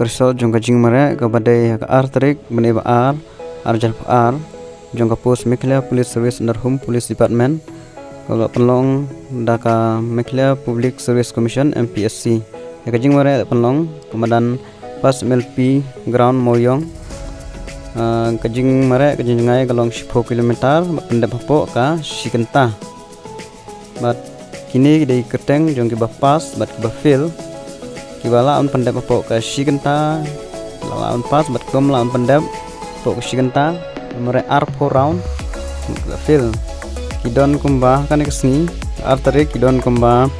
kersol jong kajing mare ke badai ke artrik bene ar arjal ar jong ke pos Mekhle Police Service Narhum Police Department kalau penlong daka Mekhle Public Service Commission MPSC kajing mare penlong komandan pas MLP ground Moyong kajing mare kajing ngai kalong 10 km pendep hapo ka Sikenta bat kini dari keteng jong ke bapas bat ke bafil kibala on pendep hapo ka Sikenta lawan pas bat kom lawan pendep hapo ke Sikenta mare R4 round bafil kidon kumba kan kesni arteri kidon kumba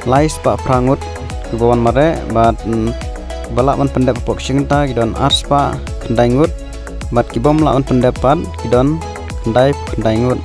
lais pak prangut kebawan mare bat balak man pendep hapo ke Sikenta kidon arspa kendai ngut bat kibom lawan pendapat kidon kendai ngut